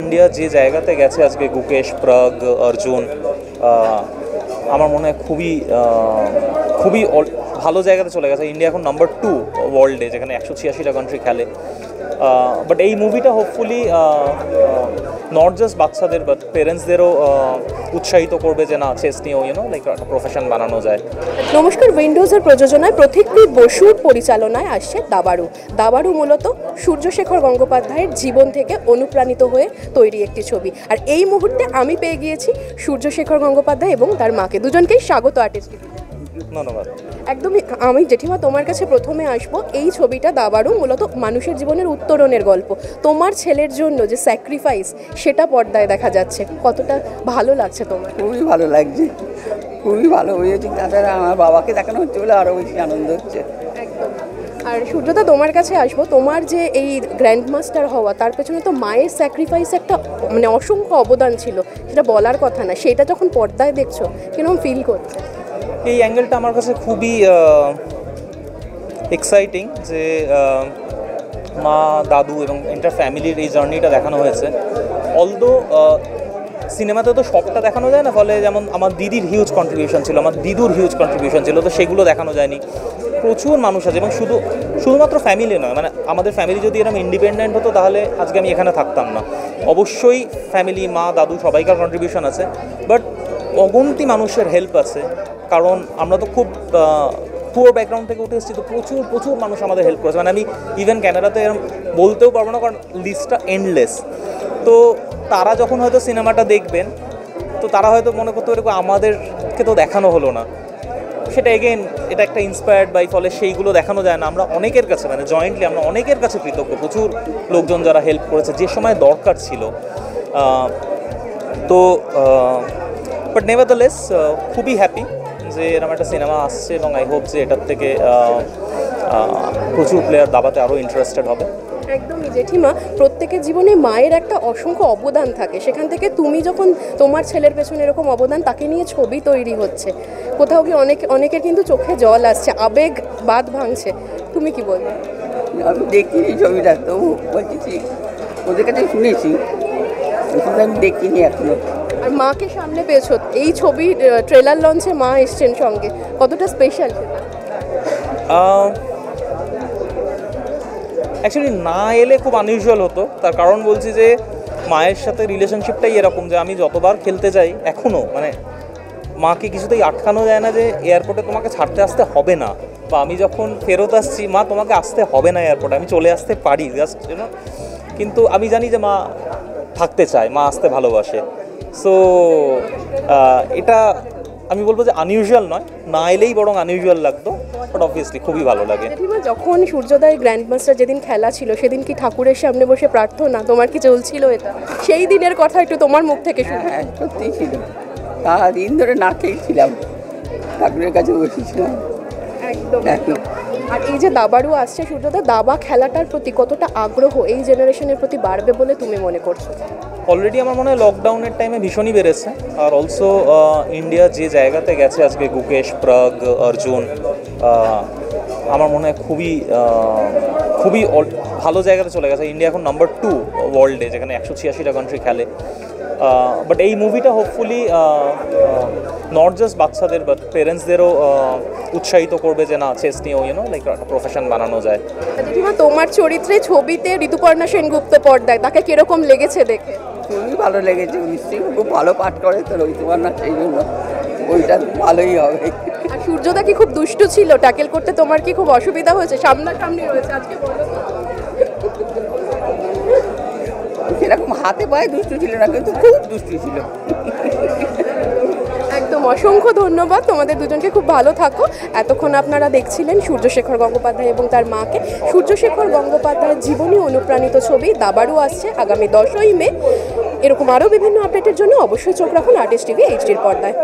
India যে জায়গাতে গেছে আজকে গুকেশ, প্রাগ, অর্জুন, আমার মনে হয় খুবই খুবই ভালো জায়গাতে চলে গেছে। ইন্ডিয়া এখন নাম্বার 2 ওয়ার্ল্ডে, যেখানে 186টা কান্ট্রি খেলে। বাট এই মুভিটা হোপফুলি নট জাস্ট বাচ্চাদের বাট পেরেন্টসদেরও উৎসাহিত করবে যে না, চেস নিয়েও লাইক একটা প্রফেশন বানানো যায়। নমস্কার, উইন্ডোজের প্রযোজনায় প্রতীকপ্রীত বসুর পরিচালনায় আসছে দাবাড়ু। দাবাড়ু মূলত সূর্যশেখর গঙ্গোপাধ্যায়ের জীবন থেকে অনুপ্রাণিত হয়ে তৈরি একটি ছবি। আর এই মুহূর্তে আমি পেয়ে গিয়েছি সূর্যশেখর গঙ্গোপাধ্যায় এবং তার মাকে। দুজনকেই স্বাগত আর্টিস্ট। ধন্যবাদ। একদমই। আমি জেঠিমা তোমার কাছে প্রথমে আসবো। এই ছবিটা দাবাড়ু মূলত মানুষের জীবনের উত্তরণের গল্প। তোমার ছেলের জন্য যে স্যাক্রিফাইস, সেটা পর্দায় দেখা যাচ্ছে। কতটা ভালো লাগছে তোমার? খুবই ভালো লাগছে, খুবই ভালো হয়েছে। তাছাড়া আমার বাবাকে দেখানো হচ্ছে বলে আরও বেশি আনন্দ হচ্ছে। একদম। আর সূর্যদা, তোমার কাছে আসবো। তোমার যে এই গ্র্যান্ড মাস্টার হওয়া, তার পেছনে তো মায়ের স্যাক্রিফাইস একটা মানে অসংখ্য অবদান ছিল, সেটা বলার কথা না। সেটা যখন পর্দায় দেখছো, কিরকম ফিল করছে? এই অ্যাঙ্গেলটা আমার কাছে খুবই এক্সাইটিং যে মা, দাদু এবং এন্টার ফ্যামিলির এই জার্নিটা দেখানো হয়েছে। অলদো সিনেমাতে তো সবটা দেখানো যায় না, ফলে যেমন আমার দিদির হিউজ কন্ট্রিবিউশন ছিল, আমার দিদুর হিউজ কন্ট্রিবিউশন ছিল, তো সেগুলো দেখানো যায়নি। প্রচুর মানুষ আছে এবং শুধুমাত্র ফ্যামিলি নয়, মানে আমাদের ফ্যামিলি যদি এরকম ইন্ডিপেন্ডেন্ট হতো তাহলে আজকে আমি এখানে থাকতাম না। অবশ্যই ফ্যামিলি, মা, দাদু সবাইকার কন্ট্রিবিউশন আছে, বাট অগন্তি মানুষের হেল্প আছে। কারণ আমরা তো খুব পুয়ার ব্যাকগ্রাউন্ড থেকে উঠে এসেছি, তো প্রচুর মানুষ আমাদের হেল্প করেছে। মানে আমি ইভেন ক্যামেরাতে এরকম বলতেও পারবো না, কারণ লিস্টটা এন্ডলেস। তো তারা যখন হয়তো সিনেমাটা দেখবেন, তো তারা হয়তো মনে করতে পারে আমাদেরকে তো দেখানো হলো না। সেটা এগেন, এটা একটা ইন্সপায়ার্ড বাই, ফলে সেইগুলো দেখানো যায় না। আমরা অনেকের কাছে, মানে জয়েন্টলি আমরা অনেকের কাছে কৃতজ্ঞ। প্রচুর লোকজন যারা হেল্প করেছে যে সময় দরকার ছিল। তো বাট নেভারদ্যালেস খুবই হ্যাপি যে এরকম একটা সিনেমা আসছে, এবং আই হোপ যে এটার থেকে প্রচুর প্লেয়ার দাবাতে আরও ইন্টারেস্টেড হবে। একদমই জেঠিমা, প্রত্যেকের জীবনে মায়ের একটা অসংখ্য অবদান থাকে। সেখান থেকে তুমি যখন তোমার ছেলের পেছনে এরকম অবদান, তাকে নিয়ে ছবি তৈরি হচ্ছে, কোথাও কি অনেকের কিন্তু চোখে জল আসছে, আবেগ বাঁধ ভাঙছে। তুমি কি বলবে? আমি দেখিনি ছবিটা, তো বলছি ওদের কাছে শুনেছি, আমি দেখিনি এখনো। আর মাকে সামনে পেয়েছো, এই ছবি ট্রেলার লঞ্চে মা এসছেন সঙ্গে, কতটা স্পেশাল সেটা? অ্যাকচুয়ালি না এলে খুব আনইউজুয়াল হতো। তার কারণ বলছি যে মায়ের সাথে রিলেশনশিপটাই এরকম যে আমি যতবার খেলতে যাই এখনও, মানে মাকে কিছুতেই আটকানো যায় না যে এয়ারপোর্টে তোমাকে ছাড়তে আসতে হবে না, বা আমি যখন ফেরত আসছি মা তোমাকে আসতে হবে না এয়ারপোর্টে, আমি চলে আসতে পারি জাস্ট কিন্তু আমি জানি যে মা থাকতে চায়, মা আসতে ভালোবাসে। সো এটা আমি বলবো যে আনইউজুয়াল নয়, না এলেই বরং আনইউজুয়াল লাগতো, বাট অবভিয়াসলি খুবই ভালো লাগে। যখন সূর্যোদয় গ্র্যান্ড মাস্টার যেদিন খেলা ছিল, সেদিন কি ঠাকুরের সামনে বসে প্রার্থনা, তোমার কি চলছিল এটা? সেই দিনের কথা একটু তোমার মুখ থেকে শুনি। হ্যাঁ, সত্যিই ছিল। সারাদিন ধরে না খেয়েছিলাম, ঠাকুরের কাছে বসেছিলাম। একদম। আর এই যে দাবাড়ু আসছে, সূর্যোদয়, দাবা খেলাটার প্রতি কতটা আগ্রহ এই জেনারেশনের প্রতি বাড়বে বলে তুমি মনে করছো? অলরেডি আমার মনে হয় লকডাউনের টাইমে ভীষণই বেড়েছে। আর অলসো ইন্ডিয়া যে জায়গাতে গেছে আজকে গুকেশ, প্রাগ, অর্জুন, আমার মনে হয় খুবই ভালো জায়গাতে চলে গেছে। ইন্ডিয়া এখন নাম্বার 2 ওয়ার্ল্ডে, যেখানে 186টা কান্ট্রি খেলে। বাট এই মুভিটা হোপফুলি নট জাস্ট বাচ্চাদের বাট পেরেন্টসদেরও উৎসাহিত করবে যে না, চেস নিয়েও লাইক একটা প্রফেশন বানানো যায়। তোমার চরিত্রে ছবিতে ঋতুপর্ণা সেনগুপ্ত পর্দায়, তাকে কিরকম লেগেছে দেখে? খুবই ভালো লেগেছে, নিশ্চয়ই খুব ভালো পাঠ করে তো ঋতুপর্ণা, সেই জন্য ওইটা ভালোই হবে। আর সূর্যদা কি খুব দুষ্টু ছিল? ট্যাকেল করতে তোমার কি খুব অসুবিধা হয়েছে? সামনাসামনি রয়েছে আজকে, বলো। সেরকম হাতে পায়ে দুষ্টু ছিল না, কিন্তু খুব দুষ্টু ছিল। একদম। অসংখ্য ধন্যবাদ তোমাদের দুজনকে, খুব ভালো থাকো। এতক্ষণ আপনারা দেখছিলেন সূর্যশেখর গঙ্গোপাধ্যায় এবং তার মাকে। সূর্যশেখর গঙ্গোপাধ্যায়ের জীবনী অনুপ্রাণিত ছবি দাবাড়ু আসছে আগামী 10ই মে। এরকম আরও বিভিন্ন আপডেটের জন্য অবশ্যই চোখ রাখুন আর্টিস্ট টিভি এইচডির পর্দায়।